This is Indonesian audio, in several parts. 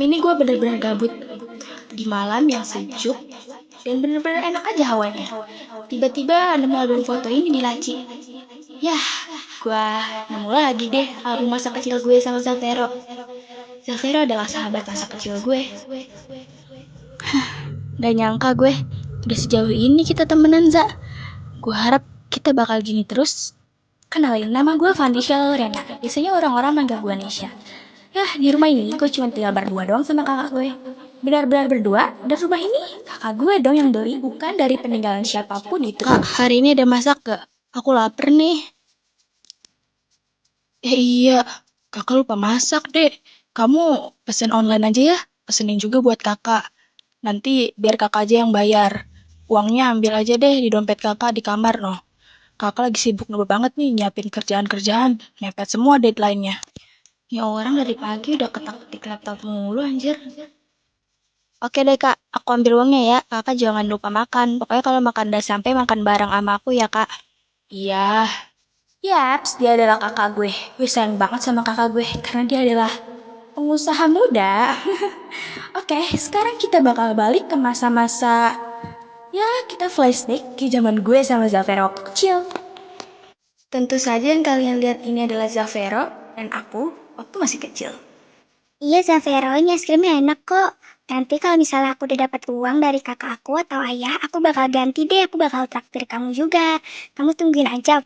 Malam ini gue bener-bener gabut. Di malam yang sejuk dan bener-bener enak aja hawanya. Tiba-tiba nemu album foto ini di laci. Yah, gue nemu lagi deh album masa kecil gue sama Zafero. Zafero adalah sahabat masa kecil gue. Gak nyangka gue, udah sejauh ini kita temenan, Za. Gue harap kita bakal gini terus. Kenalin, nama gue Vandisha Lorena. Biasanya orang-orang manggil gue Nesha. Yah, di rumah ini gue cuma tinggal berdua doang sama kakak gue. Benar-benar berdua, dan rumah ini kakak gue dong yang beli, bukan dari peninggalan siapapun itu. Kak, hari ini ada masak gak? Aku lapar nih. Iya, kakak lupa masak deh. Kamu pesen online aja ya, pesenin juga buat kakak. Nanti biar kakak aja yang bayar. Uangnya ambil aja deh di dompet kakak di kamar noh. Kakak lagi sibuk banget nih nyiapin kerjaan-kerjaan, mepet semua deadline-nya. Ya orang dari pagi udah ketak-ketik laptop mulu anjir. Oke deh kak, aku ambil uangnya ya. Kakak jangan lupa makan. Pokoknya kalau makan udah sampai makan bareng sama aku ya kak. Iya. Yaps, dia adalah kakak gue. Gue sayang banget sama kakak gue karena dia adalah pengusaha muda. Oke, sekarang kita bakal balik ke masa-masa, ya kita flashback ke zaman gue sama Zafero waktu kecil. Tentu saja yang kalian lihat ini adalah Zafero dan aku waktu masih kecil. Iya, Zafero, ini es krimnya enak kok. Nanti kalau misalnya aku udah dapat uang dari kakak aku atau ayah, aku bakal ganti deh, aku bakal traktir kamu juga. Kamu tungguin aja.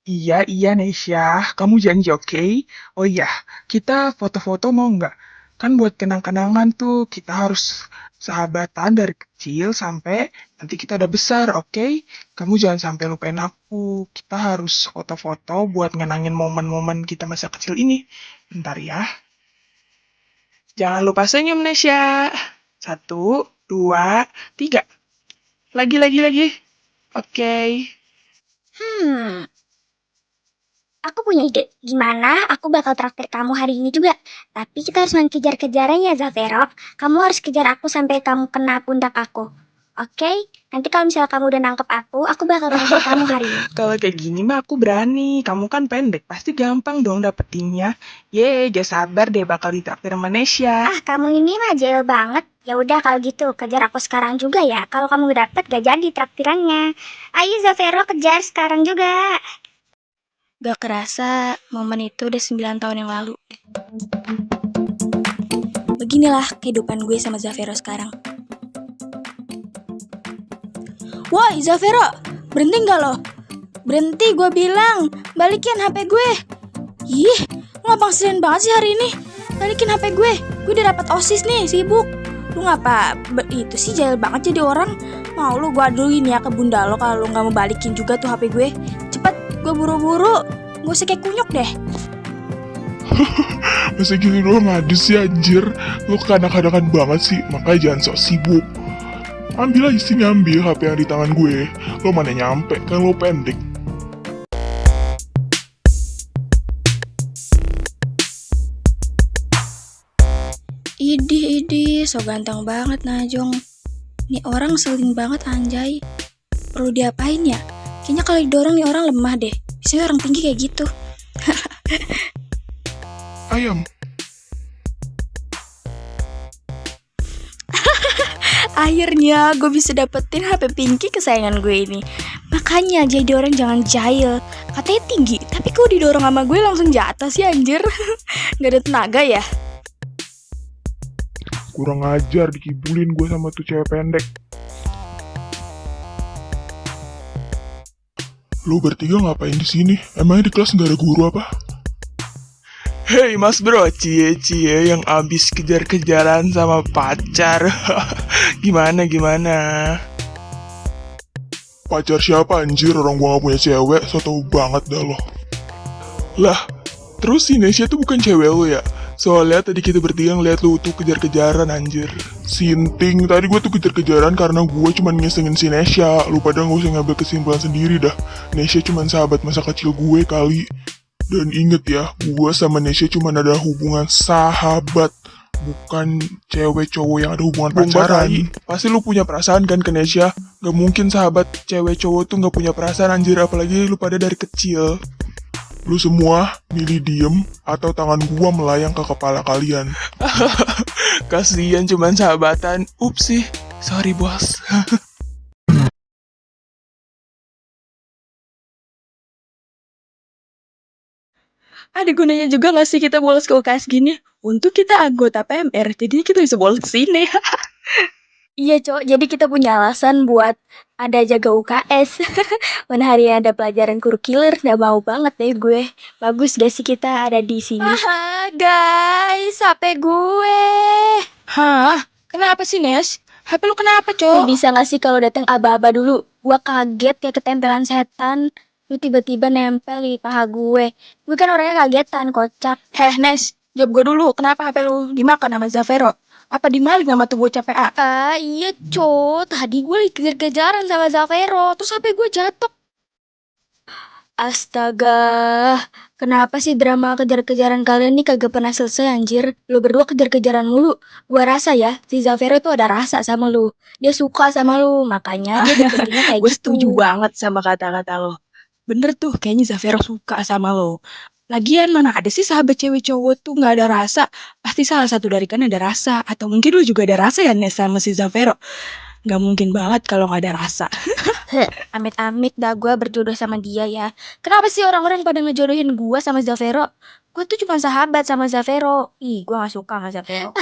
Iya, Nesya. Kamu janji, oke? Oh iya, kita foto-foto mau nggak? Kan buat kenang-kenangan tuh, kita harus sahabatan dari kecil sampai nanti kita udah besar, oke? Kamu jangan sampai lupain aku. Kita harus foto-foto buat ngenangin momen-momen kita masa kecil ini. Bentar ya. Jangan lupa senyum, Nesya. 1, 2, 3. Lagi. Oke. Aku punya ide. Gimana aku bakal traktir kamu hari ini juga. Tapi kita harus mengejar-kejaran ya, Zafero. Kamu harus kejar aku sampai kamu kena pundak aku. Oke? Nanti kalau misalnya kamu udah nangkep aku bakal traktir kamu hari ini. Kalau kayak gini mah aku berani. Kamu kan pendek, pasti gampang dong dapetinnya. Yeay, gak sabar deh bakal ditraktir sama Nesya. Ah, kamu ini mah jahil banget. Ya udah kalau gitu, kejar aku sekarang juga ya. Kalau kamu dapet gak jadi traktirannya. Ayo Zafero, kejar sekarang juga. Gak kerasa momen itu udah 9 tahun yang lalu. Beginilah kehidupan gue sama Zafero sekarang. Woi Zafero, berhenti gak lo? Berhenti gue bilang, balikin HP gue. Ih, lo bangsirin banget sih hari ini. Balikin HP gue udah dapat OSIS nih, sibuk. Lu ngapa itu sih jahil banget jadi orang. Mau lu gue aduin ya ke bunda lo kalau lu gak mau balikin juga tuh HP gue. Cepet, gue buru-buru. Gak usah kayak kunyuk deh. Masa gitu doang ngadu sih anjir. Lu kanak-kanakan banget sih. Makanya jangan sok sibuk. Ambil aja sini, ambil HP yang di tangan gue. Lo mana nyampe, kan lo pendek. Idih, so ganteng banget Najong. Nih orang selin banget anjay. Perlu diapain ya? Kayaknya kalau didorong nih orang lemah deh. Biasanya orang tinggi kayak gitu. Ayam. Akhirnya gue bisa dapetin HP Pinky kesayangan gue ini. Makanya jadi orang jangan jahil. Katanya tinggi, tapi kok didorong sama gue langsung jatuh sih anjir. Gak ada tenaga ya? Kurang ajar dikibulin gue sama tuh cewek pendek. Lo bertiga ngapain di sini? Emangnya di kelas nggak ada guru apa? Hei mas bro, cie yang abis kejar-kejaran sama pacar. Gimana? Pacar siapa anjir? Orang gua gak punya cewek, so tau banget dah lo. Lah, terus si Nesya tuh bukan cewek lo ya? Soalnya tadi kita bertiga ngeliat lu tuh kejar-kejaran anjir. Sinting, tadi gue tuh kejar-kejaran karena gue cuman ngesengin si Nesya. Lu pada gak usah ngambil kesimpulan sendiri dah. Nesya cuman sahabat masa kecil gue kali. Dan inget ya, gue sama Nesya cuman ada hubungan sahabat, bukan cewek cowok yang ada hubungan pacaran. Pasti lu punya perasaan kan ke Nesya? Gak mungkin sahabat cewek cowok tuh gak punya perasaan anjir, apalagi lu pada dari kecil. Lu semua milih diem atau tangan gua melayang ke kepala kalian. Kasian cuman sahabatan. Upsi, sorry bos. Ada gunanya juga gak sih kita bolos ke UKS gini? Untuk kita anggota PMR, jadi kita bisa bolos ke sini. Iya, Cok. Jadi kita punya alasan buat ada jaga UKS. Mana hari ada pelajaran kurikuler, udah mau banget deh gue. Bagus gak sih kita ada di sini? Guys, HP gue. Hah? Kenapa sih, Nes? HP lu kenapa, Lu Cok? bisa gak sih kalau datang aba-aba dulu? Gua kaget kayak ketempelan setan. Lu tiba-tiba nempel di paha gue. Gue kan orangnya kagetan, kocak. Heh, Nes, jawab gue dulu. Kenapa HP lu dimakan sama Zavero? Apa dimalik sama tuh bocah PA? Iya, Cok. Tadi gue dikejar-kejaran sama Zavero. Terus HP gue jatuh. Astaga, kenapa sih drama kejar-kejaran kalian nih kagak pernah selesai anjir? Lu berdua kejar-kejaran mulu. Gua rasa ya, si Zavero tuh ada rasa sama lu. Dia suka sama lu, makanya dia deketinnya kayak Gue gitu. setuju banget sama kata-kata lo. Bener tuh, kayaknya Zavero suka sama lo. Lagian mana ada sih sahabat cewek cowok tuh nggak ada rasa? Pasti salah satu dari kan ada rasa. Atau mungkin lu juga ada rasa ya, Nes, sama si Zavero. Nggak mungkin banget kalau nggak ada rasa. Amit-amit dah gue berjodoh sama dia ya. Kenapa sih orang-orang pada ngejodohin gue sama Zavero? Gue tuh cuma sahabat sama Zavero. Ih, gue gak suka sama Zavero.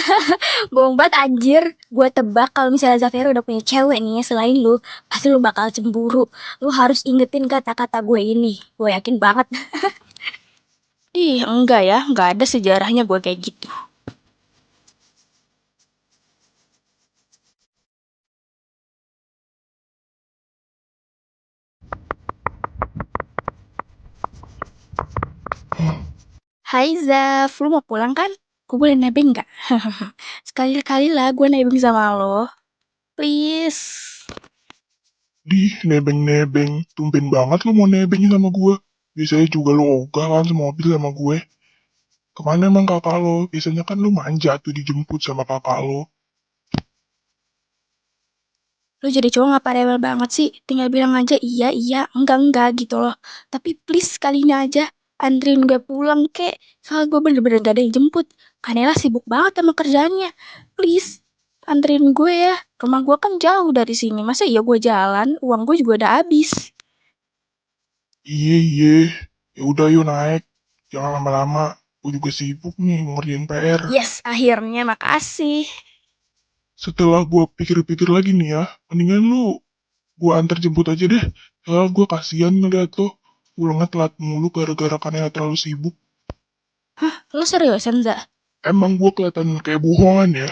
Bohong banget anjir. Gue tebak kalau misalnya Zavero udah punya cewek nih ya selain lu, pasti lu bakal cemburu. Lu harus ingetin kata-kata gue ini. Gue yakin banget. Ih, enggak ya. Nggak ada sejarahnya gue kayak gitu. Hai Zaf, lu mau pulang kan? Gue boleh nebeng nggak? Sekali-kali lah gue nebeng sama lo. Please. Nebeng-nebeng. Tumben banget lu mau nebeng sama gue. Biasanya juga lu ogah kan semobil sama gue. Kemana emang kakak lo? Biasanya kan lu manja tuh dijemput sama kakak lo. Lo jadi cowok gak rewel banget sih? Tinggal bilang aja iya, iya, enggak gitu loh. Tapi please kali ini aja anterin gue pulang kek. Soalnya gue bener-bener gak ada yang jemput. Kanela sibuk banget sama kerjaannya. Please, anterin gue ya. Rumah gue kan jauh dari sini. Masa iya gue jalan, uang gue juga udah habis. Iye. Ya udah yuk naik. Jangan lama-lama. Gue juga sibuk nih ngerjain PR. Yes, akhirnya makasih. Setelah gue pikir-pikir lagi nih ya, mendingan lu gue antar jemput aja deh. Soalnya gue kasihan ngeliat tuh pulangnya telat mulu gara-gara kannya terlalu sibuk. Lo seriusan, Za? Emang gue kelihatan kayak bohongan ya?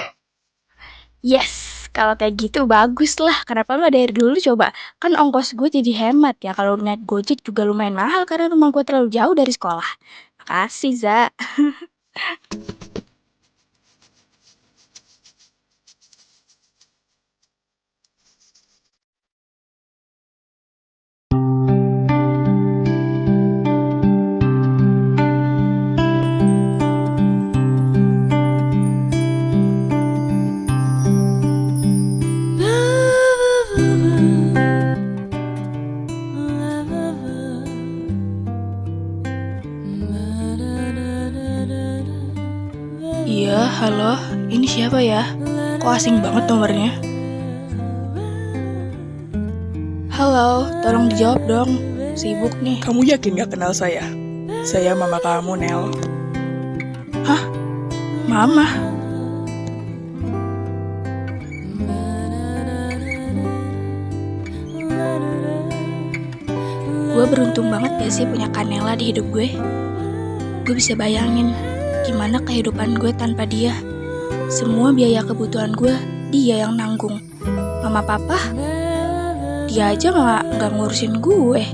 Yes, kalau kayak gitu bagus lah. Kenapa lo dari dulu coba? Kan ongkos gue jadi hemat ya. Kalau naik Gojek juga lumayan mahal karena rumah gue terlalu jauh dari sekolah. Makasih, Za. Iya, halo. Ini siapa ya? Kok asing banget nomornya? Halo, tolong dijawab dong. Sibuk nih. Kamu yakin gak kenal saya? Saya mama kamu, Nel. Hah? Mama? Gue beruntung banget gak sih punya Kanela di hidup gue? Gue bisa bayangin gimana kehidupan gue tanpa dia. Semua biaya kebutuhan gue, dia yang nanggung. Mama papa, dia aja nggak ngurusin gue.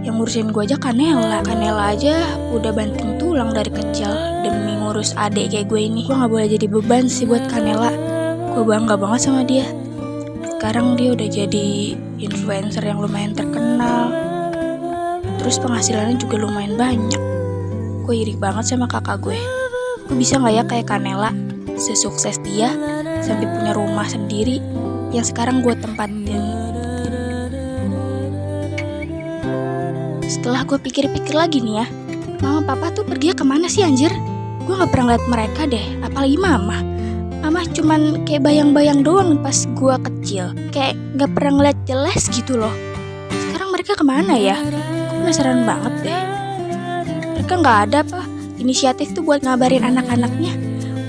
Yang ngurusin gue aja Kanela. Kanela aja udah banting tulang dari kecil demi ngurus adik kayak gue ini. Gue nggak boleh jadi beban sih buat Kanela. Gue bangga banget sama dia. Sekarang dia udah jadi influencer yang lumayan terkenal. Terus penghasilannya juga lumayan banyak. Gue iri banget sama kakak gue. Gue bisa gak ya kayak Kanela, sesukses dia, sampai punya rumah sendiri yang sekarang gue tempatin. Setelah gue pikir-pikir lagi nih ya, Mama papa tuh pergi kemana sih anjir? Gue gak pernah liat mereka deh, apalagi mama. Mama cuman kayak bayang-bayang doang pas gue kecil. Kayak gak pernah ngeliat jelas gitu loh. Sekarang mereka kemana ya? Gue penasaran banget deh. Mereka gak ada apa inisiatif tuh buat ngabarin anak-anaknya.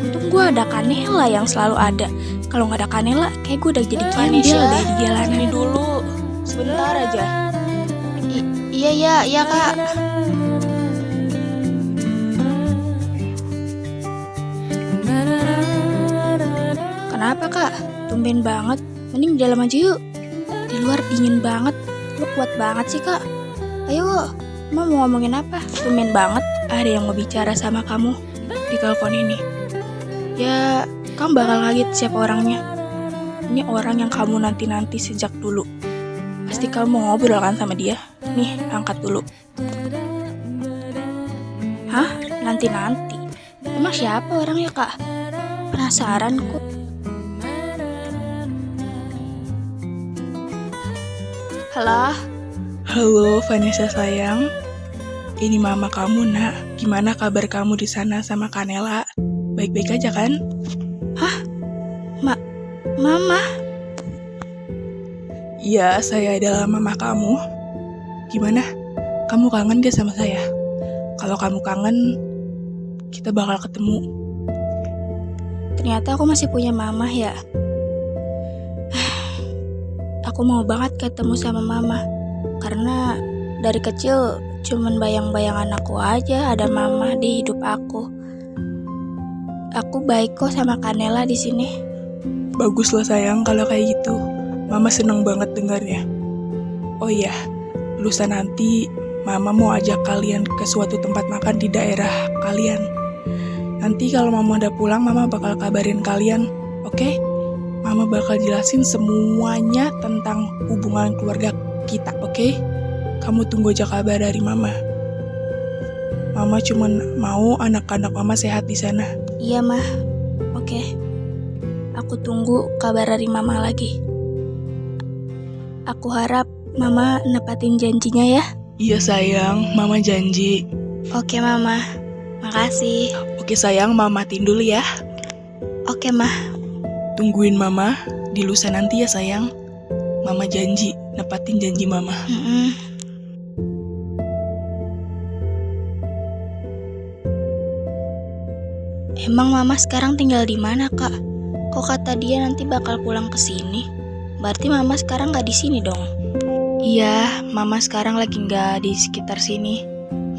Untung gue ada Kanela yang selalu ada. Kalau gak ada Kanela, kayak gue udah jadi gembel deh di jalanan. Ini dulu, sebentar aja. Iya kak. Kenapa kak? Tumben banget. Mending di dalam aja yuk. Di luar dingin banget. Lu kuat banget sih kak. Ayo, mau ngomongin apa? Tumben banget ada yang mau bicara sama kamu di telepon ini. Ya, kamu bakal kaget siapa orangnya. Ini orang yang kamu nanti-nanti sejak dulu. Pasti kamu mau ngobrol kan sama dia. Nih, angkat dulu. Hah? Nanti-nanti? Emang siapa orangnya kak? Penasaran kok. Halo? Halo Vanessa sayang. Ini mama kamu nak. Gimana kabar kamu di sana sama Kanela? Baik-baik aja kan? Hah? Mama? Iya, saya adalah mama kamu. Gimana? Kamu kangen gak sama saya? Kalau kamu kangen, kita bakal ketemu. Ternyata aku masih punya mama ya. Aku mau banget ketemu sama mama. Karena dari kecil cuman bayang-bayangan aku aja ada mama di hidup aku. Aku baik kok sama Kanela di sini. Bagus lah sayang kalau kayak gitu. Mama seneng banget dengarnya. Oh iya, lusa nanti Mama mau ajak kalian ke suatu tempat makan di daerah kalian. Nanti kalau Mama udah pulang, Mama bakal kabarin kalian, oke? Mama bakal jelasin semuanya tentang hubungan keluarga kita, oke? Kamu tunggu aja kabar dari Mama. Mama cuman mau anak-anak Mama sehat di sana. Iya, Mah. Oke. Aku tunggu kabar dari Mama lagi. Aku harap Mama nepatin janjinya ya. Iya sayang, Mama janji. Oke Mama, makasih. Oke sayang, Mama matiin dulu ya. Oke Mah. Tungguin Mama di lusa nanti ya sayang. Mama janji, nepatin janji Mama. Emang Mama sekarang tinggal di mana Kak? Kok kata dia nanti bakal pulang ke sini? Berarti Mama sekarang nggak di sini dong? Iya, Mama sekarang lagi nggak di sekitar sini.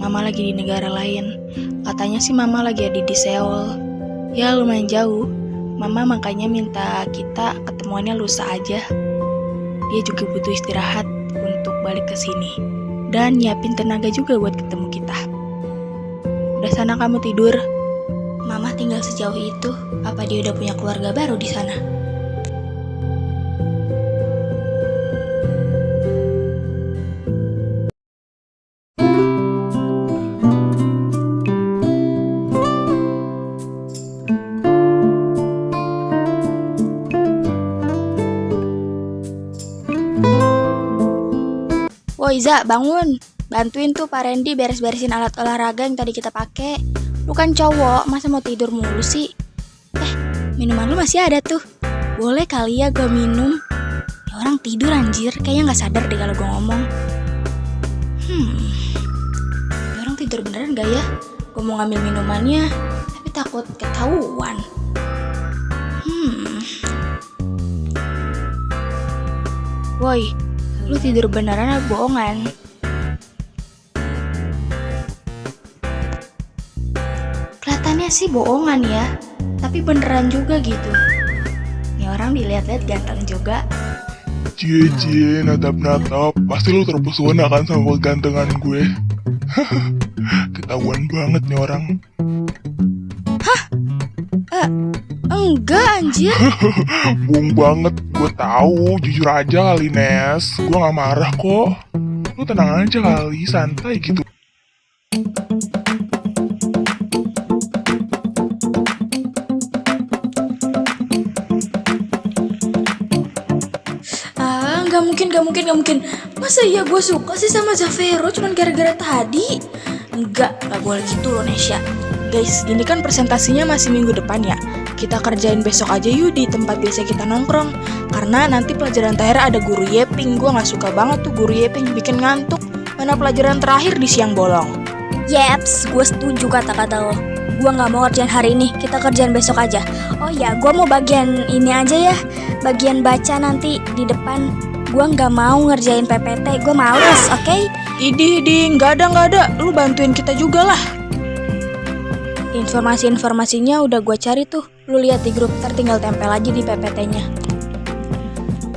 Mama lagi di negara lain. Katanya sih Mama lagi ada di Seoul. Ya lumayan jauh. Mama makanya minta kita ketemuannya lusa aja. Dia juga butuh istirahat untuk balik ke sini. Dan nyiapin tenaga juga buat ketemu kita. Udah sana kamu tidur. Mama tinggal sejauh itu. Apa dia udah punya keluarga baru di sana? Woi Za, bangun. Bantuin tuh Pak Randy beres-beresin alat olahraga yang tadi kita pakai. Lu kan cowok, masa mau tidur mulu sih? Minuman lu masih ada tuh. Boleh kali ya gue minum. Ya orang tidur anjir, kayaknya gak sadar deh kalau gue ngomong. Ya orang tidur beneran gak ya? Gue mau ngambil minumannya, tapi takut ketahuan. Woi, lu tidur beneran atau bohongan? Kelihatannya sih bohongan ya, tapi beneran juga gitu. Nih orang dilihat-lihat ganteng juga. Cie, natap-natap. Pasti lu terpesona kan sama kegantengan gue. Ketahuan banget nih orang. Enggak anjir. Bohong banget, gue tahu. Jujur aja kali Nes. Gue gak marah kok. Lu tenang aja kali, santai gitu. Gak mungkin. Masa iya gue suka sih sama Zavero cuman gara-gara tadi? Enggak boleh gitu loh Nesya. Guys, ini kan presentasinya masih minggu depan ya. Kita kerjain besok aja yuk di tempat biasa kita nongkrong. Karena nanti pelajaran terakhir ada guru Yeping. Gue gak suka banget tuh guru Yeping, bikin ngantuk. Mana pelajaran terakhir di siang bolong. Yeps, gue setuju kata-kata lo. Gue gak mau kerjaan hari ini, kita kerjaan besok aja. Oh ya, gue mau bagian ini aja ya. Bagian baca nanti di depan. Gue gak mau ngerjain PPT, gue males, oke? Idih, gak ada. Lu bantuin kita juga lah. Informasi-informasinya udah gue cari tuh. Lu lihat di grup, ntar tinggal tempel aja di PPT-nya.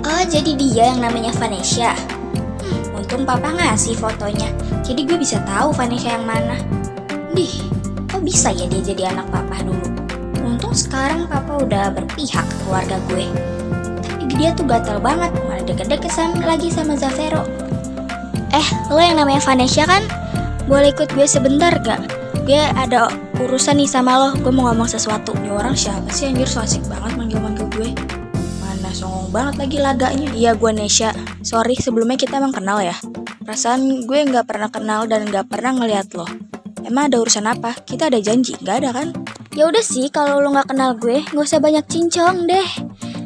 Oh, jadi dia yang namanya Vanessa. Untung papa ngasih fotonya, jadi gue bisa tahu Vanessa yang mana. Kok bisa ya dia jadi anak papa dulu? Untung sekarang papa udah berpihak ke keluarga gue. Tapi dia tuh gatel banget, malah deket-deket lagi sama Zavero. Lo yang namanya Vanessa kan? Boleh ikut gue sebentar gak? Gue ada urusan nih sama lo, gue mau ngomong sesuatu. Ini orang siapa sih anjir, so asik banget manggil-manggil gue. Mana songong banget lagi laganya. Iya, gue Nesya. Sorry, sebelumnya kita emang kenal ya. Perasaan gue gak pernah kenal dan gak pernah ngeliat lo. Emang ada urusan apa? Kita ada janji, gak ada kan? Ya udah sih, kalau lo nggak kenal gue, nggak usah banyak cincong deh.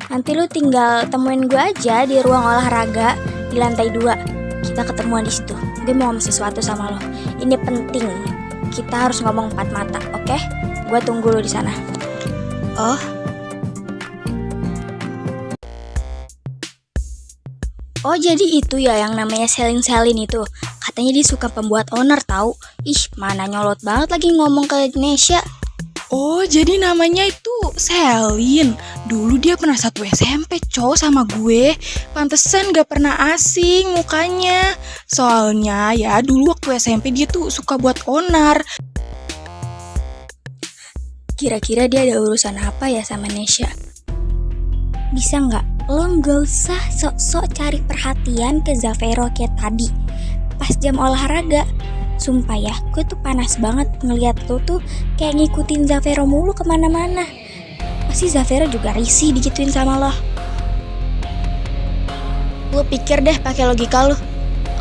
Nanti lo tinggal temuin gue aja di ruang olahraga di lantai 2. Kita ketemuan di situ. Gue mau ngomong sesuatu sama lo. Ini penting. Kita harus ngomong 4 mata, oke? Gue tunggu lo di sana. Oh, jadi itu ya yang namanya Selin itu. Katanya dia suka pembuat owner tahu. Ih, mana nyolot banget lagi ngomong ke Nesya. Oh, jadi namanya itu Selin. Dulu dia pernah satu SMP cowok sama gue. Pantesan gak pernah asing mukanya. Soalnya ya dulu waktu SMP dia tuh suka buat onar. Kira-kira dia ada urusan apa ya sama Nesya? Bisa nggak lo nggak usah sok-sok cari perhatian ke Zavero kayak tadi pas jam olahraga. Sumpah ya, gue tuh panas banget ngeliat lo tuh kayak ngikutin Zavero mulu kemana-mana. Pasti Zavero juga risih digituin sama lo. Lu pikir deh pakai logika lu.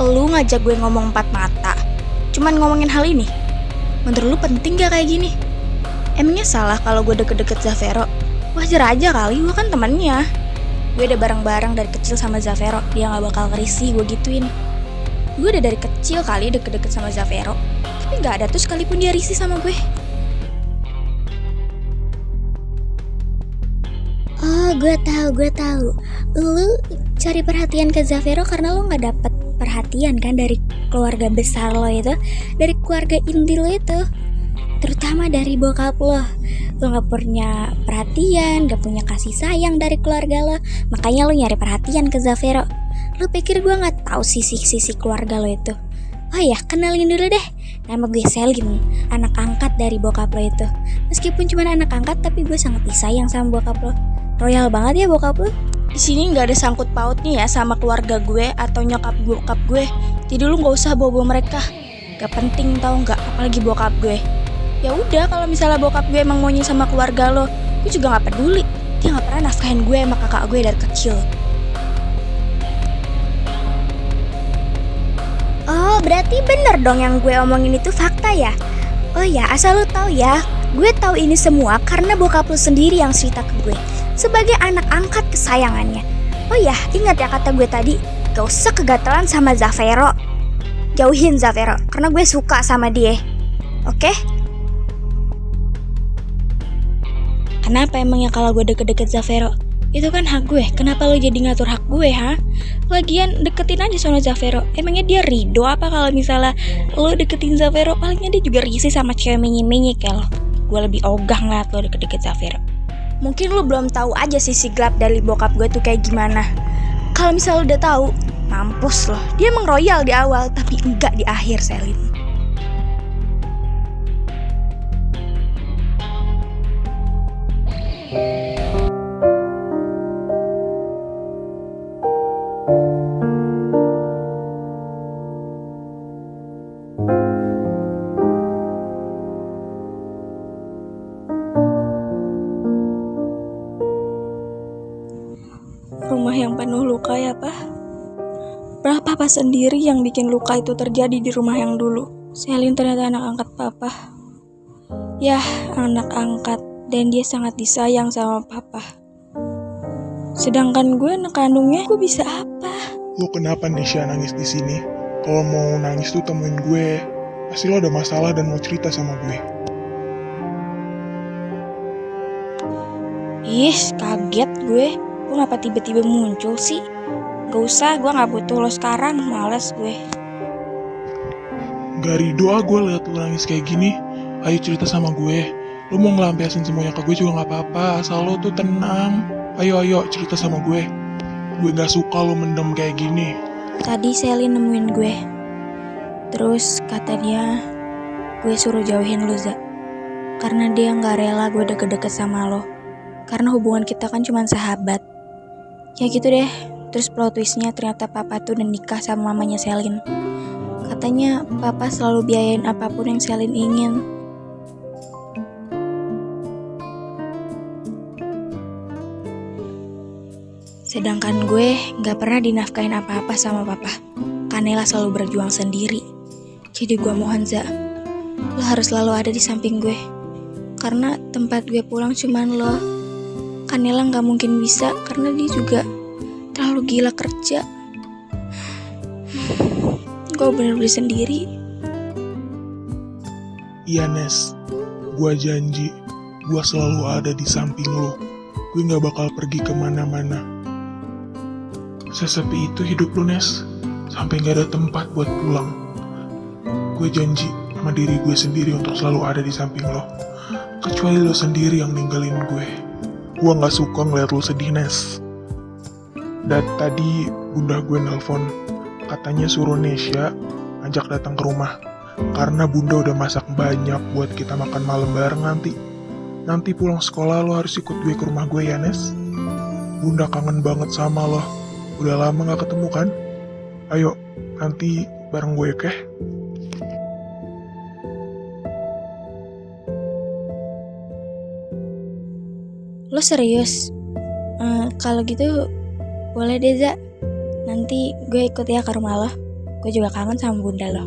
Lu ngajak gue ngomong 4 mata. Cuman ngomongin hal ini. Menurut lu penting gak kayak gini? Emangnya salah kalau gue deket-deket Zavero? Wajar aja kali, gue kan temennya. Gue udah bareng-bareng dari kecil sama Zavero. Dia gak bakal risih gue gituin. Gue udah dari kecil kali deket-deket sama Zavero. Tapi gak ada tuh sekalipun dia risih sama gue. Oh, gue tahu. Lu cari perhatian ke Zavero karena lu nggak dapet perhatian kan dari keluarga besar lo itu, dari keluarga inti lo itu, terutama dari bokap lo. Lo nggak punya perhatian, nggak punya kasih sayang dari keluarga lo, makanya lo nyari perhatian ke Zavero. Lo pikir gue nggak tahu sisi-sisi keluarga lo itu? Oh ya, kenalin dulu deh. Nama gue Selin, anak angkat dari bokap lo itu. Meskipun cuma anak angkat, tapi gue sangat disayang sama bokap lo. Royal banget ya bokap lo. Di sini nggak ada sangkut pautnya ya sama keluarga gue atau nyokap bokap gue. Jadi lu nggak usah bawa-bawa mereka. Gak penting tau nggak, apalagi bokap gue. Ya udah, kalau misalnya bokap gue emang maunya sama keluarga lo, gue juga nggak peduli. Dia nggak pernah nafkahin gue sama kakak gue dari kecil. Oh, berarti bener dong yang gue omongin itu fakta ya? Oh ya, asal lu tahu ya, gue tahu ini semua karena bokap lu sendiri yang cerita ke gue sebagai anak angkat kesayangannya. Oh ya, ingat ya kata gue tadi, gak usah kegatelan sama Zavero. Jauhin Zavero, karena gue suka sama dia. Oke? Kenapa emangnya kalau gue deket-deket Zavero? Itu kan hak gue, kenapa lo jadi ngatur hak gue, ha? Lagian deketin aja sama Zavero. Emangnya dia ridho apa kalau misalnya lo deketin Zavero? Palingnya dia juga risih sama cewek menye-menye kayak lo. Gue lebih ogah ngeliat lo deket-deket Zavero. Mungkin lo belum tahu aja sisi gelap dari bokap gue tuh kayak gimana. Kalau misalnya lo udah tahu, mampus lo. Dia emang royal di awal, tapi enggak di akhir, Selin. Rumah yang penuh luka ya, Pak? Papa sendiri yang bikin luka itu terjadi di rumah yang dulu. Selin ternyata anak angkat papa. Yah, anak angkat, dan dia sangat disayang sama papa. Sedangkan gue anak kandungnya, gue bisa apa? Lo kenapa Nesya nangis di sini? Kalau mau nangis tuh temuin gue. Pasti lo ada masalah dan mau cerita sama gue. Ih, kaget gue. Lo ngapa tiba-tiba muncul sih? Gak usah, gue gak butuh lo sekarang. Males gue. Gak ridho gue liat lo nangis kayak gini. Ayo cerita sama gue. Lo mau ngelampiasin semuanya ke gue juga gak apa-apa. Asal lo tuh tenang. Ayo cerita sama gue. Gue gak suka lo mendem kayak gini. Tadi Selin nemuin gue. Terus kata dia, gue suruh jauhin lo, Za. Karena dia gak rela gue deket-deket sama lo. Karena hubungan kita kan cuma sahabat. Ya gitu deh. Terus plot twistnya ternyata papa tuh udah nikah sama mamanya Selin. Katanya papa selalu biayain apapun yang Selin ingin. Sedangkan gue gak pernah dinafkain apa-apa sama papa. Kanela selalu berjuang sendiri. Jadi gue mohon, Za, lo harus selalu ada di samping gue. Karena tempat gue pulang cuman lo. Kanela gak mungkin bisa karena dia juga terlalu gila kerja. Gue bener-bener sendiri. Iya Nes, gue janji. Gue selalu ada di samping lo. Gue gak bakal pergi kemana-mana. Sesepi itu hidup lu Nes, sampai gak ada tempat buat pulang. Gue janji sama diri gue sendiri untuk selalu ada di samping lo. Kecuali lo sendiri yang ninggalin gue. Gue gak suka ngeliat lo sedih Nes. Dan tadi bunda gue nelpon, katanya suruh Nesya ajak datang ke rumah. Karena bunda udah masak banyak buat kita makan malam bareng nanti. Nanti pulang sekolah lo harus ikut gue ke rumah gue ya Nes. Bunda kangen banget sama lo. Udah lama gak ketemu kan? Ayo, nanti bareng gue, oke? Lo serius? Kalau gitu boleh deh, Za. Nanti gue ikut ya ke rumah lo. Gue juga kangen sama bunda lo.